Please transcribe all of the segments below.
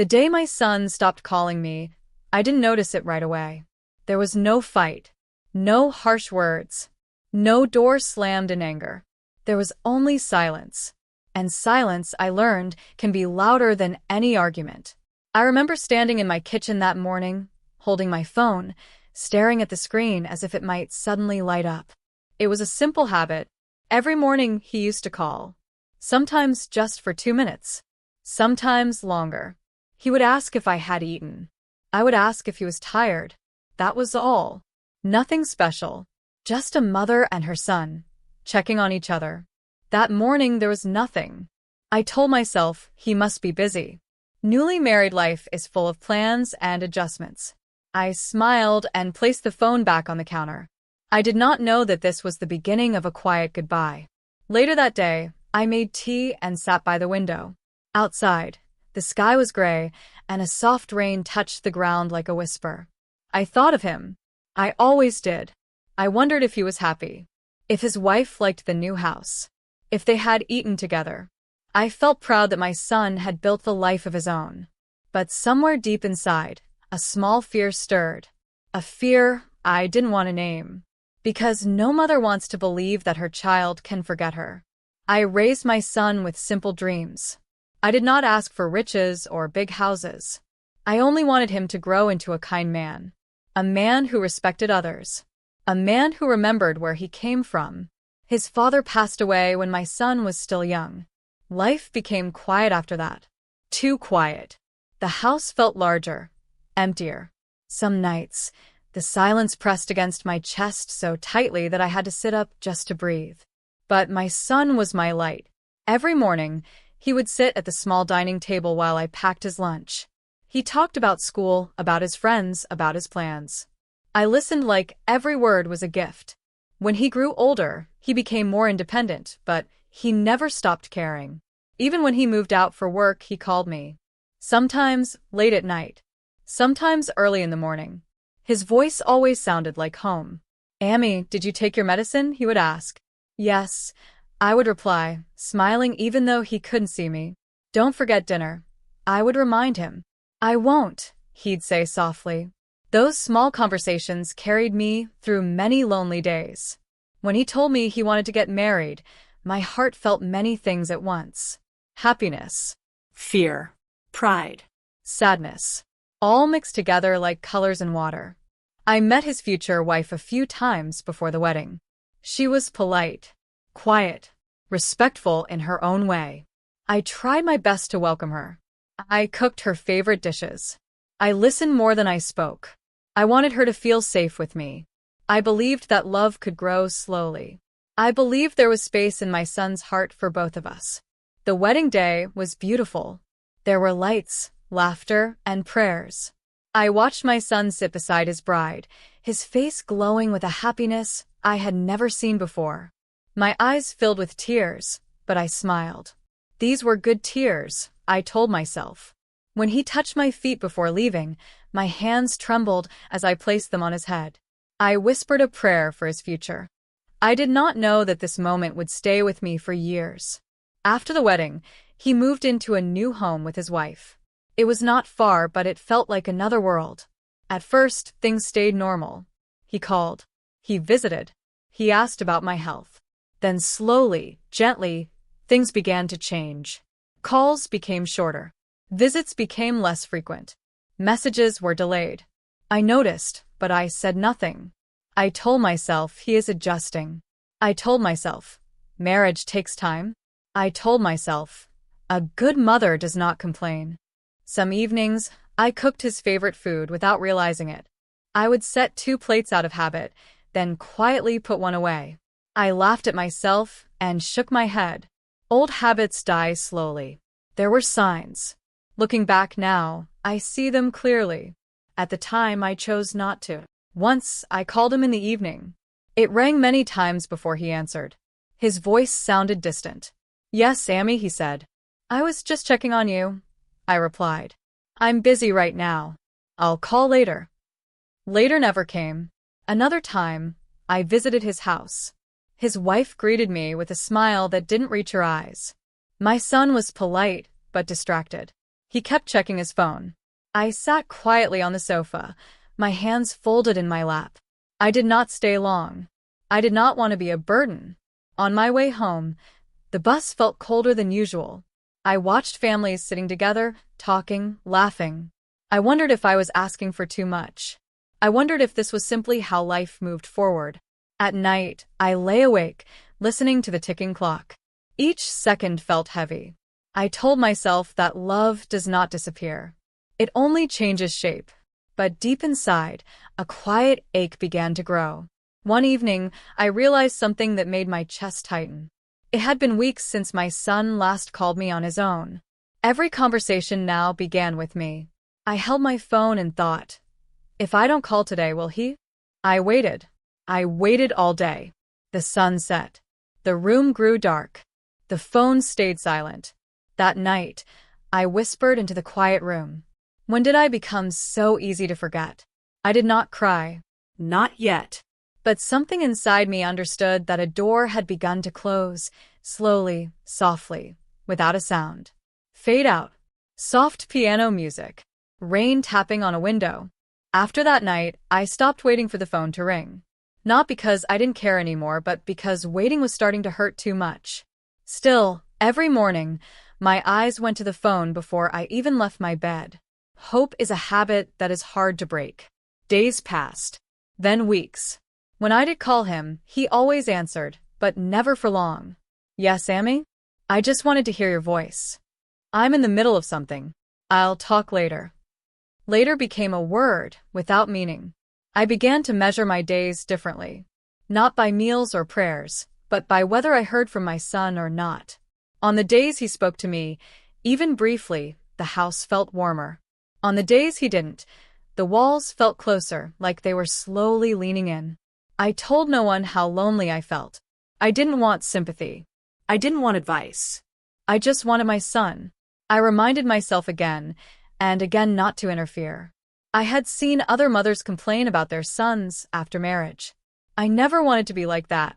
The day my son stopped calling me, I didn't notice it right away. There was no fight, no harsh words, no door slammed in anger. There was only silence. And silence, I learned, can be louder than any argument. I remember standing in my kitchen that morning, holding my phone, staring at the screen as if it might suddenly light up. It was a simple habit. Every morning he used to call. Sometimes just for 2 minutes. Sometimes longer. He would ask if I had eaten. I would ask if he was tired. That was all. Nothing special. Just a mother and her son, checking on each other. That morning there was nothing. I told myself he must be busy. Newly married life is full of plans and adjustments. I smiled and placed the phone back on the counter. I did not know that this was the beginning of a quiet goodbye. Later that day, I made tea and sat by the window. Outside, the sky was gray, and a soft rain touched the ground like a whisper. I thought of him. I always did. I wondered if he was happy. If his wife liked the new house. If they had eaten together. I felt proud that my son had built the life of his own. But somewhere deep inside, a small fear stirred. A fear I didn't want to name. Because no mother wants to believe that her child can forget her. I raised my son with simple dreams. I did not ask for riches or big houses. I only wanted him to grow into a kind man. A man who respected others. A man who remembered where he came from. His father passed away when my son was still young. Life became quiet after that. Too quiet. The house felt larger, emptier. Some nights, the silence pressed against my chest so tightly that I had to sit up just to breathe. But my son was my light. Every morning, he would sit at the small dining table while I packed his lunch. He talked about school, about his friends, about his plans. I listened like every word was a gift. When he grew older, he became more independent, but he never stopped caring. Even when he moved out for work, he called me. Sometimes late at night. Sometimes early in the morning. His voice always sounded like home. "Amy, did you take your medicine?" he would ask. "Yes," I would reply, smiling even though he couldn't see me. "Don't forget dinner," I would remind him. "I won't," he'd say softly. Those small conversations carried me through many lonely days. When he told me he wanted to get married, my heart felt many things at once. Happiness, fear, pride, sadness, all mixed together like colors in water. I met his future wife a few times before the wedding. She was polite, quiet, respectful in her own way. I tried my best to welcome her. I cooked her favorite dishes. I listened more than I spoke. I wanted her to feel safe with me. I believed that love could grow slowly. I believed there was space in my son's heart for both of us. The wedding day was beautiful. There were lights, laughter, and prayers. I watched my son sit beside his bride, his face glowing with a happiness I had never seen before. My eyes filled with tears, but I smiled. These were good tears, I told myself. When he touched my feet before leaving, my hands trembled as I placed them on his head. I whispered a prayer for his future. I did not know that this moment would stay with me for years. After the wedding, he moved into a new home with his wife. It was not far, but it felt like another world. At first, things stayed normal. He called. He visited. He asked about my health. Then slowly, gently, things began to change. Calls became shorter. Visits became less frequent. Messages were delayed. I noticed, but I said nothing. I told myself he is adjusting. I told myself, marriage takes time. I told myself, a good mother does not complain. Some evenings, I cooked his favorite food without realizing it. I would set 2 plates out of habit, then quietly put one away. I laughed at myself and shook my head. Old habits die slowly. There were signs. Looking back now, I see them clearly. At the time, I chose not to. Once, I called him in the evening. It rang many times before he answered. His voice sounded distant. "Yes, Amy," he said. "I was just checking on you," I replied. "I'm busy right now. I'll call later." Later never came. Another time, I visited his house. His wife greeted me with a smile that didn't reach her eyes. My son was polite, but distracted. He kept checking his phone. I sat quietly on the sofa, my hands folded in my lap. I did not stay long. I did not want to be a burden. On my way home, the bus felt colder than usual. I watched families sitting together, talking, laughing. I wondered if I was asking for too much. I wondered if this was simply how life moved forward. At night, I lay awake, listening to the ticking clock. Each second felt heavy. I told myself that love does not disappear. It only changes shape. But deep inside, a quiet ache began to grow. One evening, I realized something that made my chest tighten. It had been weeks since my son last called me on his own. Every conversation now began with me. I held my phone and thought, if I don't call today, will he? I waited. I waited all day. The sun set. The room grew dark. The phone stayed silent. That night, I whispered into the quiet room. When did I become so easy to forget? I did not cry. Not yet. But something inside me understood that a door had begun to close, slowly, softly, without a sound. Fade out. Soft piano music. Rain tapping on a window. After that night, I stopped waiting for the phone to ring. Not because I didn't care anymore, but because waiting was starting to hurt too much. Still, every morning, my eyes went to the phone before I even left my bed. Hope is a habit that is hard to break. Days passed. Then weeks. When I did call him, he always answered, but never for long. Yes, Amy? I just wanted to hear your voice. I'm in the middle of something. I'll talk later. Later became a word without meaning. I began to measure my days differently. Not by meals or prayers, but by whether I heard from my son or not. On the days he spoke to me, even briefly, the house felt warmer. On the days he didn't, the walls felt closer, like they were slowly leaning in. I told no one how lonely I felt. I didn't want sympathy. I didn't want advice. I just wanted my son. I reminded myself again and again not to interfere. I had seen other mothers complain about their sons after marriage. I never wanted to be like that.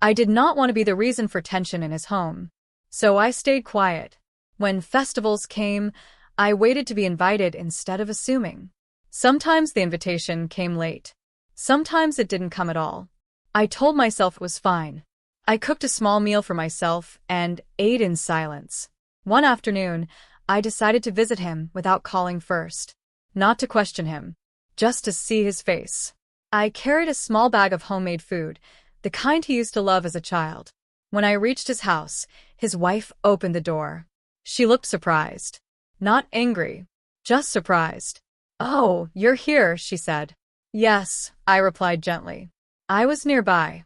I did not want to be the reason for tension in his home. So I stayed quiet. When festivals came, I waited to be invited instead of assuming. Sometimes the invitation came late. Sometimes it didn't come at all. I told myself it was fine. I cooked a small meal for myself and ate in silence. One afternoon, I decided to visit him without calling first. Not to question him, just to see his face. I carried a small bag of homemade food, the kind he used to love as a child. When I reached his house, his wife opened the door. She looked surprised. Not angry, just surprised. "Oh, you're here," she said. "Yes," I replied gently. I was nearby.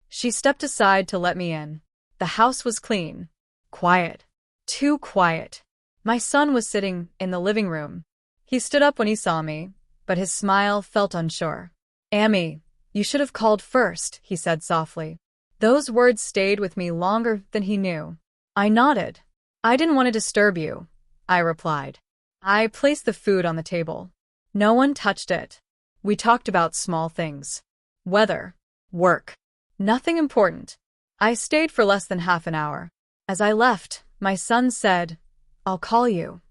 She stepped aside to let me in. The house was clean. Quiet. Too quiet. My son was sitting in the living room. He stood up when he saw me, but his smile felt unsure. "Amy, you should have called first," he said softly. Those words stayed with me longer than he knew. I nodded. "I didn't want to disturb you," I replied. I placed the food on the table. No one touched it. We talked about small things. Weather. Work. Nothing important. I stayed for less than half an hour. As I left, my son said, "I'll call you."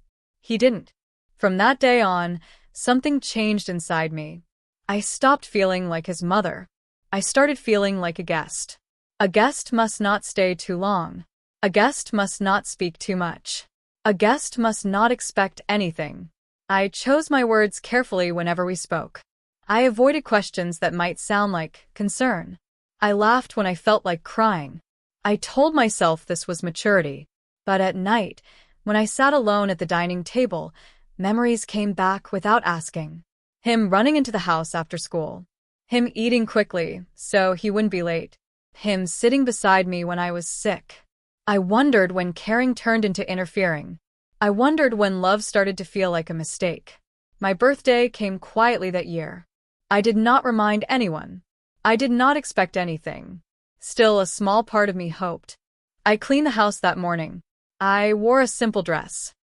He didn't. From that day on, something changed inside me. I stopped feeling like his mother. I started feeling like a guest. A guest must not stay too long. A guest must not speak too much. A guest must not expect anything. I chose my words carefully whenever we spoke. I avoided questions that might sound like concern. I laughed when I felt like crying. I told myself this was maturity. But at night, when I sat alone at the dining table, memories came back without asking. Him running into the house after school. Him eating quickly so he wouldn't be late. Him sitting beside me when I was sick. I wondered when caring turned into interfering. I wondered when love started to feel like a mistake. My birthday came quietly that year. I did not remind anyone. I did not expect anything. Still, a small part of me hoped. I cleaned the house that morning. I wore a simple dress.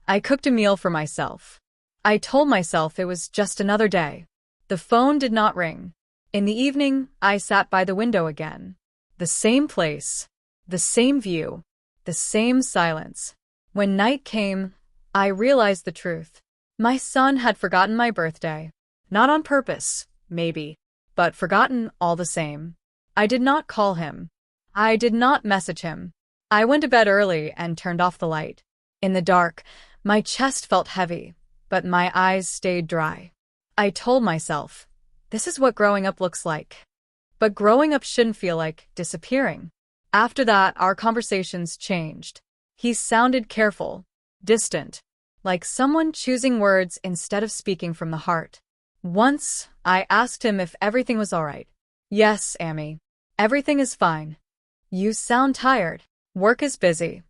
I cooked a meal for myself. I told myself it was just another day. The phone did not ring. In the evening, I sat by the window again. The same place. The same view. The same silence. When night came, I realized the truth. My son had forgotten my birthday. Not on purpose, maybe, but forgotten all the same. I did not call him. I did not message him. I went to bed early and turned off the light. In the dark, my chest felt heavy, but my eyes stayed dry. I told myself, this is what growing up looks like. But growing up shouldn't feel like disappearing. After that, our conversations changed. He sounded careful, distant, like someone choosing words instead of speaking from the heart. Once, I asked him if everything was all right. Yes, Amy. Everything is fine. You sound tired. Work is busy.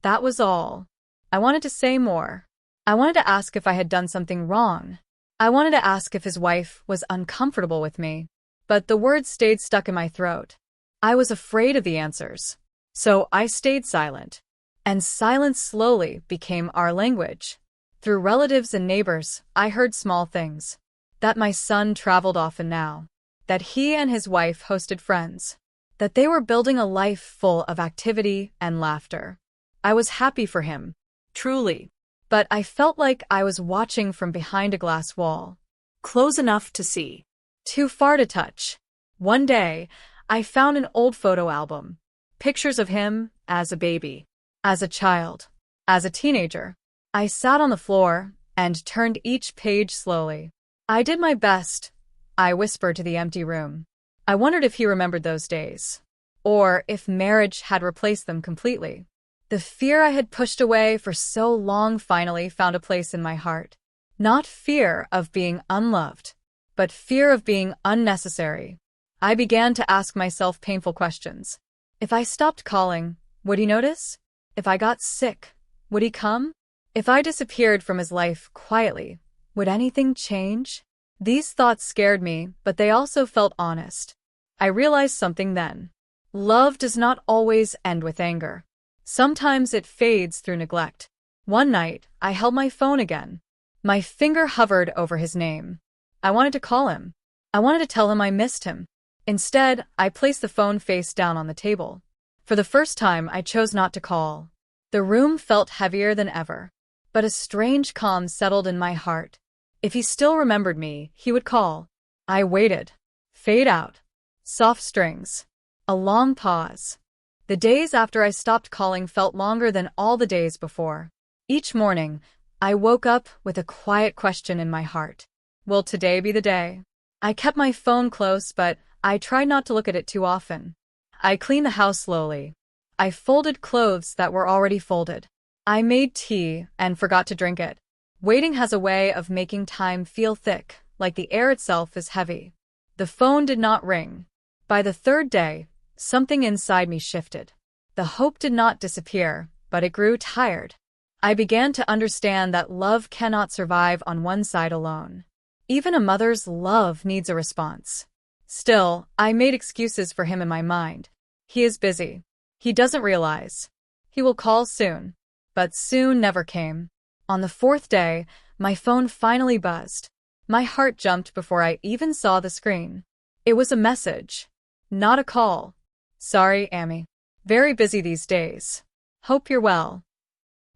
That was all. I wanted to say more. I wanted to ask if I had done something wrong. I wanted to ask if his wife was uncomfortable with me. But the words stayed stuck in my throat. I was afraid of the answers. So I stayed silent. And silence slowly became our language. Through relatives and neighbors, I heard small things. That my son traveled often now. That he and his wife hosted friends. That they were building a life full of activity and laughter. I was happy for him. Truly. But I felt like I was watching from behind a glass wall. Close enough to see. Too far to touch. One day, I found an old photo album. Pictures of him as a baby. As a child. As a teenager. I sat on the floor and turned each page slowly. I did my best. I whispered to the empty room. I wondered if he remembered those days. Or if marriage had replaced them completely. The fear I had pushed away for so long finally found a place in my heart. Not fear of being unloved, but fear of being unnecessary. I began to ask myself painful questions. If I stopped calling, would he notice? If I got sick, would he come? If I disappeared from his life quietly, would anything change? These thoughts scared me, but they also felt honest. I realized something then. Love does not always end with anger. Sometimes it fades through neglect. One night, I held my phone again. My finger hovered over his name. I wanted to call him. I wanted to tell him I missed him. Instead, I placed the phone face down on the table. For the first time, I chose not to call. The room felt heavier than ever. But a strange calm settled in my heart. If he still remembered me, he would call. I waited. Fade out. Soft strings. A long pause. The days after I stopped calling felt longer than all the days before. Each morning, I woke up with a quiet question in my heart. Will today be the day? I kept my phone close, but I tried not to look at it too often. I cleaned the house slowly. I folded clothes that were already folded. I made tea and forgot to drink it. Waiting has a way of making time feel thick, like the air itself is heavy. The phone did not ring. By the third day, something inside me shifted. The hope did not disappear, but it grew tired. I began to understand that love cannot survive on one side alone. Even a mother's love needs a response. Still, I made excuses for him in my mind. He is busy. He doesn't realize. He will call soon. But soon never came. On the fourth day, my phone finally buzzed. My heart jumped before I even saw the screen. It was a message. Not a call. Sorry, Amy. Very busy these days. Hope you're well.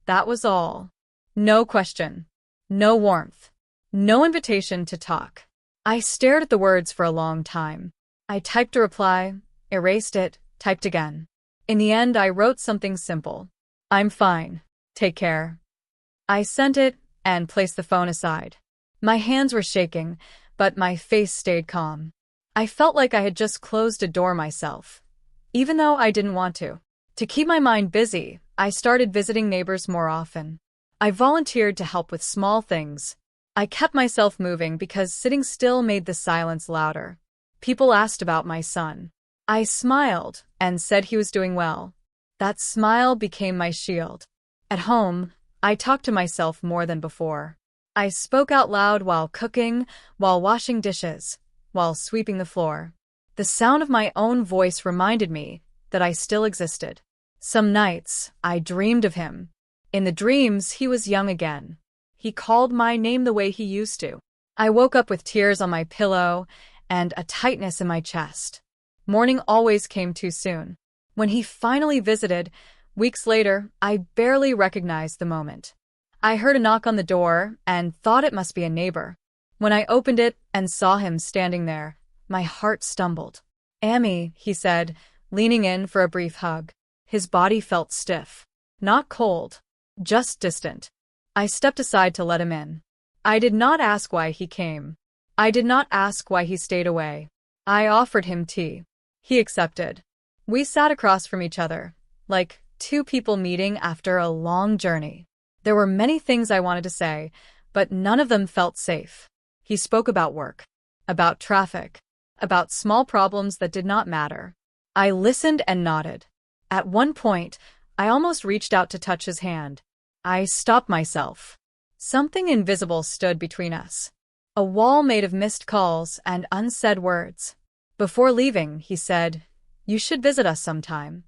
That was all. No question. No warmth. No invitation to talk. I stared at the words for a long time. I typed a reply, erased it, typed again. In the end, I wrote something simple. I'm fine. Take care. I sent it and placed the phone aside. My hands were shaking, but my face stayed calm. I felt like I had just closed a door myself, even though I didn't want to. To keep my mind busy, I started visiting neighbors more often. I volunteered to help with small things. I kept myself moving because sitting still made the silence louder. People asked about my son. I smiled and said he was doing well. That smile became my shield. At home, I talked to myself more than before. I spoke out loud while cooking, while washing dishes, while sweeping the floor. The sound of my own voice reminded me that I still existed. Some nights, I dreamed of him. In the dreams, he was young again. He called my name the way he used to. I woke up with tears on my pillow and a tightness in my chest. Morning always came too soon. When he finally visited, weeks later, I barely recognized the moment. I heard a knock on the door and thought it must be a neighbor. When I opened it and saw him standing there, my heart stumbled. "Amy," he said, leaning in for a brief hug. His body felt stiff. Not cold, just distant. I stepped aside to let him in. I did not ask why he came. I did not ask why he stayed away. I offered him tea. He accepted. We sat across from each other, like two people meeting after a long journey. There were many things I wanted to say, but none of them felt safe. He spoke about work, about traffic, about small problems that did not matter. I listened and nodded. At one point, I almost reached out to touch his hand. I stopped myself. Something invisible stood between us. A wall made of missed calls and unsaid words. Before leaving, he said, "You should visit us sometime."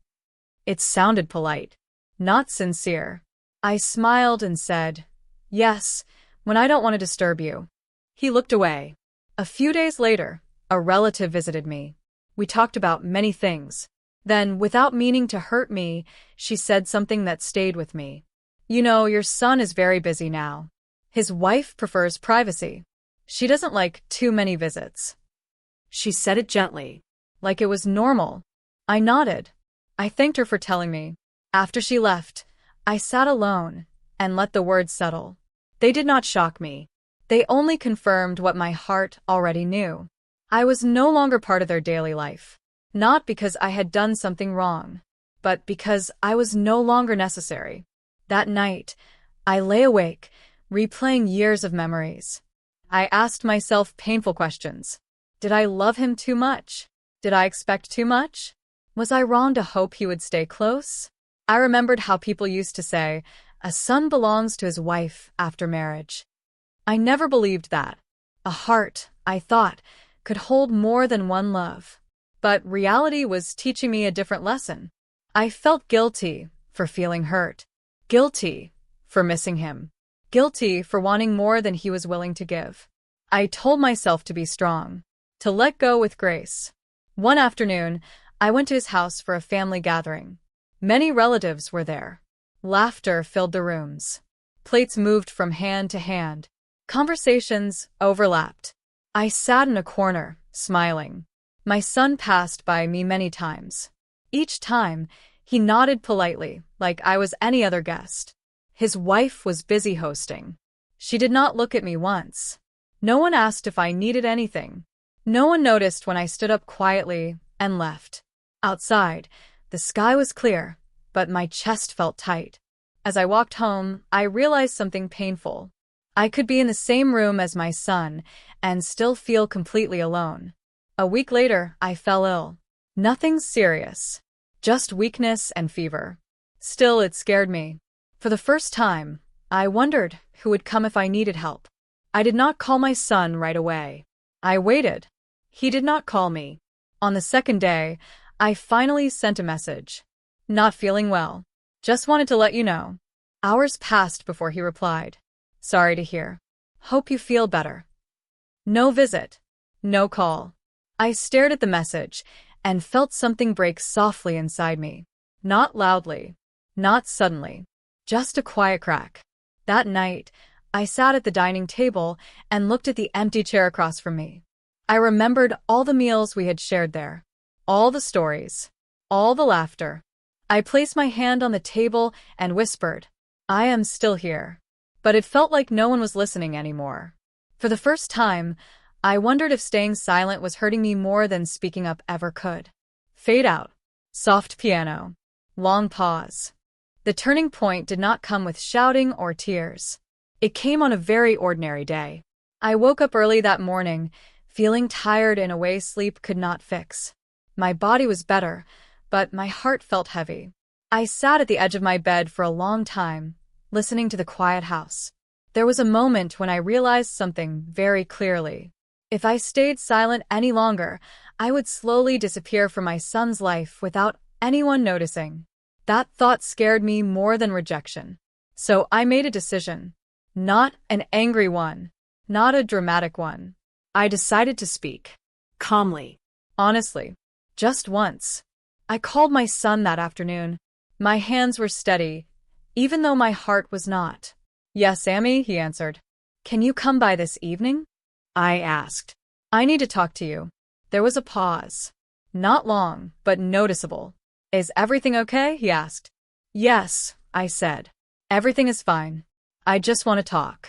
It sounded polite, not sincere. I smiled and said, "Yes, when I don't want to disturb you." He looked away. A few days later, a relative visited me. We talked about many things. Then, without meaning to hurt me, she said something that stayed with me. "You know, your son is very busy now. His wife prefers privacy. She doesn't like too many visits." She said it gently, like it was normal. I nodded. I thanked her for telling me. After she left, I sat alone and let the words settle. They did not shock me. They only confirmed what my heart already knew. I was no longer part of their daily life. Not because I had done something wrong, but because I was no longer necessary. That night, I lay awake, replaying years of memories. I asked myself painful questions. Did I love him too much? Did I expect too much? Was I wrong to hope he would stay close? I remembered how people used to say, "A son belongs to his wife after marriage." I never believed that. A heart, I thought, could hold more than one love. But reality was teaching me a different lesson. I felt guilty for feeling hurt. Guilty for missing him. Guilty for wanting more than he was willing to give. I told myself to be strong, to let go with grace. One afternoon, I went to his house for a family gathering. Many relatives were there. Laughter filled the rooms. Plates moved from hand to hand. Conversations overlapped. I sat in a corner, smiling. My son passed by me many times. Each time, he nodded politely, like I was any other guest. His wife was busy hosting. She did not look at me once. No one asked if I needed anything. No one noticed when I stood up quietly and left. Outside, the sky was clear, but my chest felt tight. As I walked home, I realized something painful. I could be in the same room as my son and still feel completely alone. A week later, I fell ill. Nothing serious, just weakness and fever. Still, it scared me. For the first time, I wondered who would come if I needed help. I did not call my son right away. I waited. He did not call me. On the second day, I finally sent a message. "Not feeling well. Just wanted to let you know." Hours passed before he replied. "Sorry to hear. Hope you feel better." No visit. No call. I stared at the message and felt something break softly inside me. Not loudly. Not suddenly. Just a quiet crack. That night, I sat at the dining table and looked at the empty chair across from me. I remembered all the meals we had shared there. All the stories. All the laughter. I placed my hand on the table and whispered, "I am still here." But it felt like no one was listening anymore. For the first time, I wondered if staying silent was hurting me more than speaking up ever could. Fade out. Soft piano. Long pause. The turning point did not come with shouting or tears. It came on a very ordinary day. I woke up early that morning, feeling tired in a way sleep could not fix. My body was better, but my heart felt heavy. I sat at the edge of my bed for a long time, listening to the quiet house. There was a moment when I realized something very clearly. If I stayed silent any longer, I would slowly disappear from my son's life without anyone noticing. That thought scared me more than rejection. So I made a decision. Not an angry one. Not a dramatic one. I decided to speak. Calmly. Honestly. Just once. I called my son that afternoon. My hands were steady, even though my heart was not. Yes, Amy, he answered. Can you come by this evening? I asked. I need to talk to you. There was a pause. Not long, but noticeable. Is everything okay? He asked. Yes, I said. Everything is fine. I just want to talk.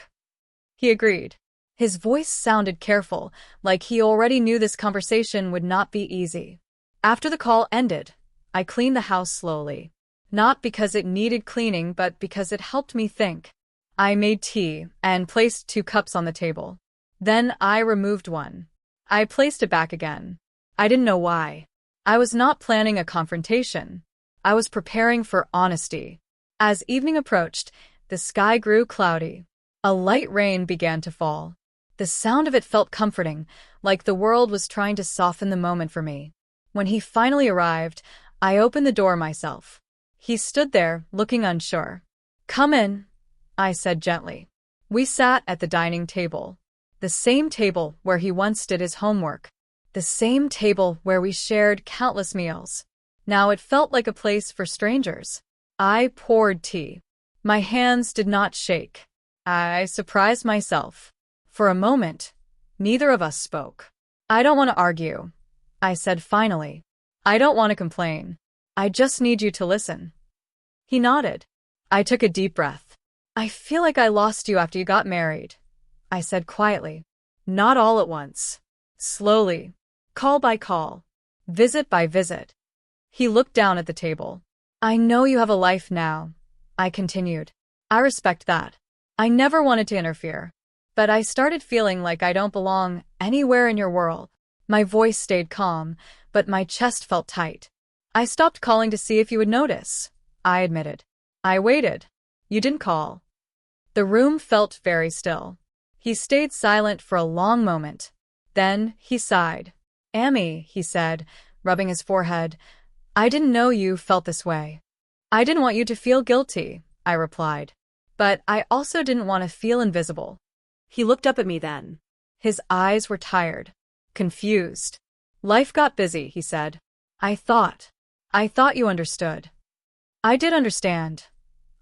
He agreed. His voice sounded careful, like he already knew this conversation would not be easy. After the call ended, I cleaned the house slowly. Not because it needed cleaning, but because it helped me think. I made tea and placed 2 cups on the table. Then I removed one. I placed it back again. I didn't know why. I was not planning a confrontation. I was preparing for honesty. As evening approached, the sky grew cloudy. A light rain began to fall. The sound of it felt comforting, like the world was trying to soften the moment for me. When he finally arrived, I opened the door myself. He stood there, looking unsure. Come in, I said gently. We sat at the dining table. The same table where he once did his homework. The same table where we shared countless meals. Now it felt like a place for strangers. I poured tea. My hands did not shake. I surprised myself. For a moment, neither of us spoke. I don't want to argue, I said finally. I don't want to complain. I just need you to listen. He nodded. I took a deep breath. I feel like I lost you after you got married, I said quietly. Not all at once. Slowly. Call by call. Visit by visit. He looked down at the table. I know you have a life now, I continued. I respect that. I never wanted to interfere. But I started feeling like I don't belong anywhere in your world. My voice stayed calm, but my chest felt tight. I stopped calling to see if you would notice, I admitted. I waited. You didn't call. The room felt very still. He stayed silent for a long moment. Then he sighed. Amy, he said, rubbing his forehead, I didn't know you felt this way. I didn't want you to feel guilty, I replied. But I also didn't want to feel invisible. He looked up at me then. His eyes were tired, confused. Life got busy, he said. I thought you understood. I did understand,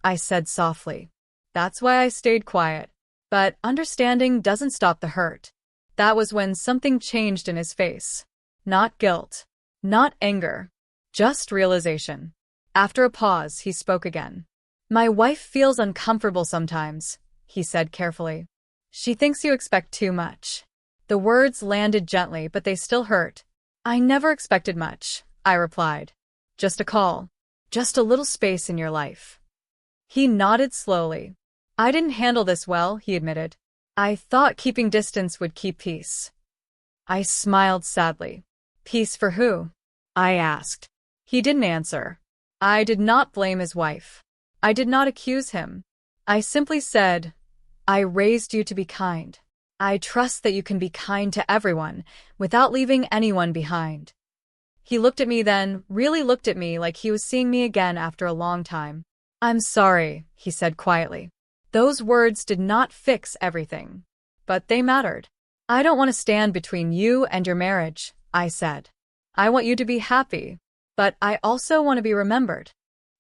I said softly. That's why I stayed quiet. But understanding doesn't stop the hurt. That was when something changed in his face. Not guilt, not anger, just realization. After a pause, he spoke again. My wife feels uncomfortable sometimes, he said carefully. She thinks you expect too much. The words landed gently, but they still hurt. I never expected much, I replied. Just a call. Just a little space in your life. He nodded slowly. I didn't handle this well, he admitted. I thought keeping distance would keep peace. I smiled sadly. Peace for who? I asked. He didn't answer. I did not blame his wife. I did not accuse him. I simply said, I raised you to be kind. I trust that you can be kind to everyone without leaving anyone behind. He looked at me then, really looked at me like he was seeing me again after a long time. I'm sorry, he said quietly. Those words did not fix everything, but they mattered. I don't want to stand between you and your marriage, I said. I want you to be happy, but I also want to be remembered.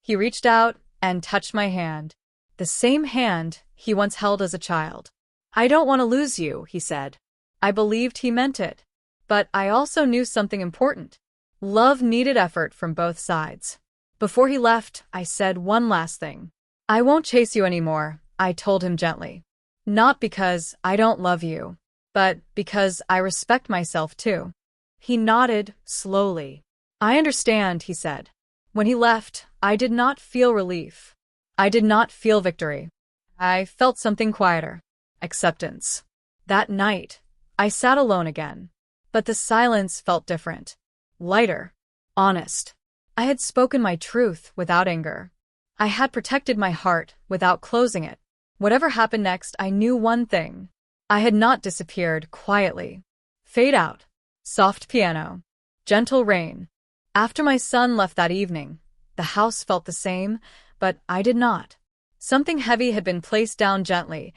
He reached out and touched my hand, the same hand he once held as a child. I don't want to lose you, he said. I believed he meant it, but I also knew something important. Love needed effort from both sides. Before he left, I said one last thing. I won't chase you anymore, I told him gently. Not because I don't love you, but because I respect myself too. He nodded slowly. I understand, he said. When he left, I did not feel relief. I did not feel victory. I felt something quieter. Acceptance. That night, I sat alone again. But the silence felt different. Lighter. Honest. I had spoken my truth without anger. I had protected my heart without closing it. Whatever happened next, I knew one thing. I had not disappeared quietly. Fade out. Soft piano. Gentle rain. After my son left that evening, the house felt the same, but I did not. Something heavy had been placed down gently,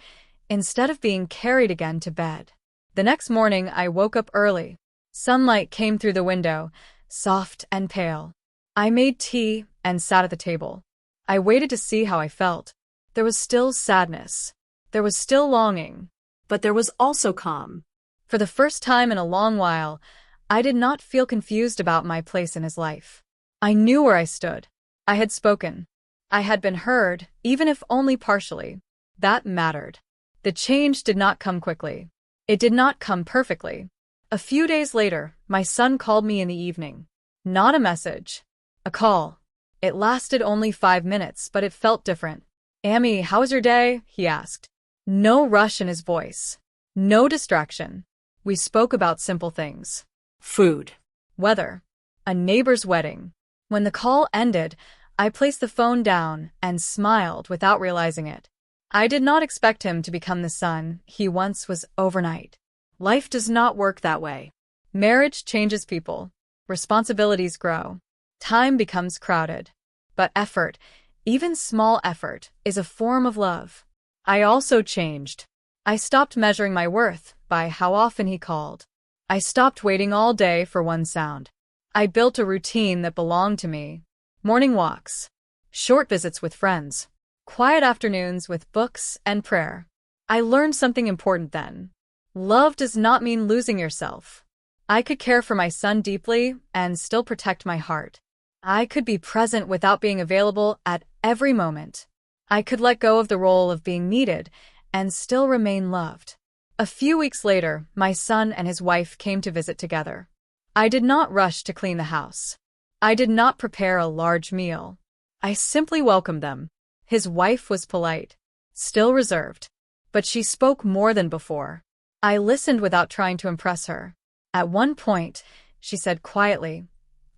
instead of being carried again to bed. The next morning, I woke up early. Sunlight came through the window, soft and pale. I made tea and sat at the table. I waited to see how I felt. There was still sadness, There was still longing. But there was also calm. For the first time in a long while, I did not feel confused about my place in his life. I knew where I stood. I had spoken. I had been heard, even if only partially. That mattered. The change did not come quickly. It did not come perfectly. A few days later, my son called me in the evening. Not a message. A call. It lasted only 5 minutes, but it felt different. "Amy, how was your day?" he asked. No rush in his voice. No distraction. We spoke about simple things. Food. Weather. A neighbor's wedding. When the call ended, I placed the phone down and smiled without realizing it. I did not expect him to become the son he once was overnight. Life does not work that way. Marriage changes people. Responsibilities grow. Time becomes crowded. But effort, even small effort, is a form of love. I also changed. I stopped measuring my worth by how often he called. I stopped waiting all day for one sound. I built a routine that belonged to me. Morning walks. Short visits with friends. Quiet afternoons with books and prayer. I learned something important then. Love does not mean losing yourself. I could care for my son deeply and still protect my heart. I could be present without being available at every moment. I could let go of the role of being needed and still remain loved. A few weeks later, my son and his wife came to visit together. I did not rush to clean the house. I did not prepare a large meal. I simply welcomed them. His wife was polite, still reserved, but she spoke more than before. I listened without trying to impress her. At one point, she said quietly,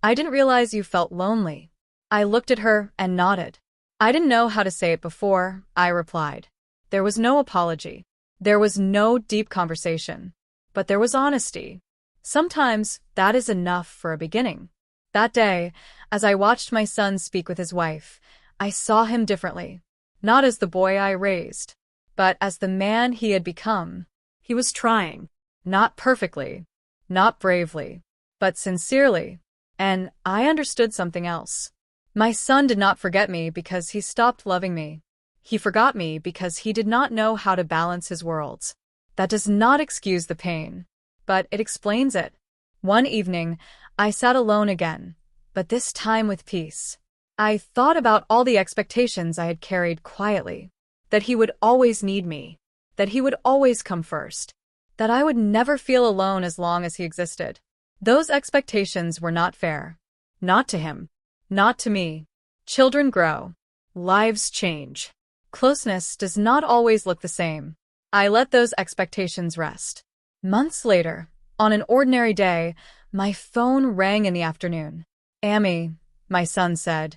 "I didn't realize you felt lonely." I looked at her and nodded. "I didn't know how to say it before," I replied. There was no apology. There was no deep conversation. But there was honesty. Sometimes that is enough for a beginning. That day, as I watched my son speak with his wife, I saw him differently. Not as the boy I raised, but as the man he had become. He was trying. Not perfectly, not bravely, but sincerely. And I understood something else. My son did not forget me because he stopped loving me. He forgot me because he did not know how to balance his worlds. That does not excuse the pain, but it explains it. One evening, I sat alone again, but this time with peace. I thought about all the expectations I had carried quietly. That he would always need me. That he would always come first. That I would never feel alone as long as he existed. Those expectations were not fair. Not to him. Not to me. Children grow. Lives change. Closeness does not always look the same. I let those expectations rest. Months later, on an ordinary day, my phone rang in the afternoon. "Amy," my son said,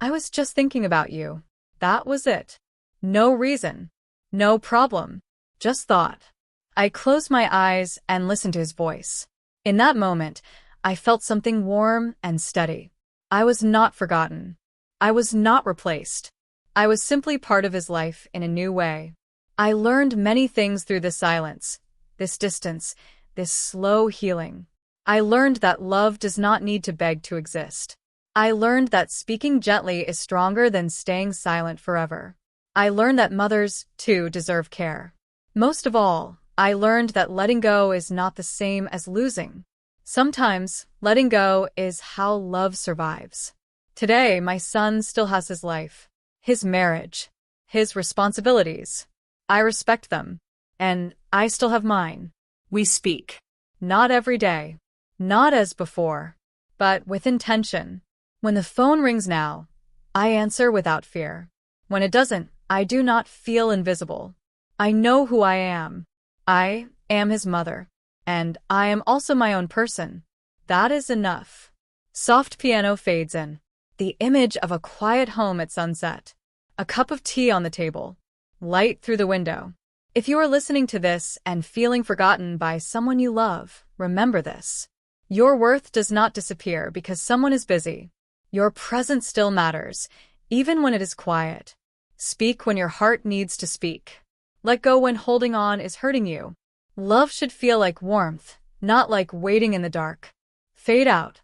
"I was just thinking about you." That was it. No reason. No problem. Just thought. I closed my eyes and listened to his voice. In that moment, I felt something warm and steady. I was not forgotten. I was not replaced. I was simply part of his life in a new way. I learned many things through this silence, this distance, this slow healing. I learned that love does not need to beg to exist. I learned that speaking gently is stronger than staying silent forever. I learned that mothers, too, deserve care. Most of all, I learned that letting go is not the same as losing. Sometimes, letting go is how love survives. Today, my son still has his life, his marriage, his responsibilities. I respect them, and I still have mine. We speak. Not every day, not as before, but with intention. When the phone rings now, I answer without fear. When it doesn't, I do not feel invisible. I know who I am. I am his mother, and I am also my own person. That is enough. Soft piano fades in. The image of a quiet home at sunset. A cup of tea on the table. Light through the window. If you are listening to this and feeling forgotten by someone you love, remember this. Your worth does not disappear because someone is busy. Your presence still matters, even when it is quiet. Speak when your heart needs to speak. Let go when holding on is hurting you. Love should feel like warmth, not like waiting in the dark. Fade out.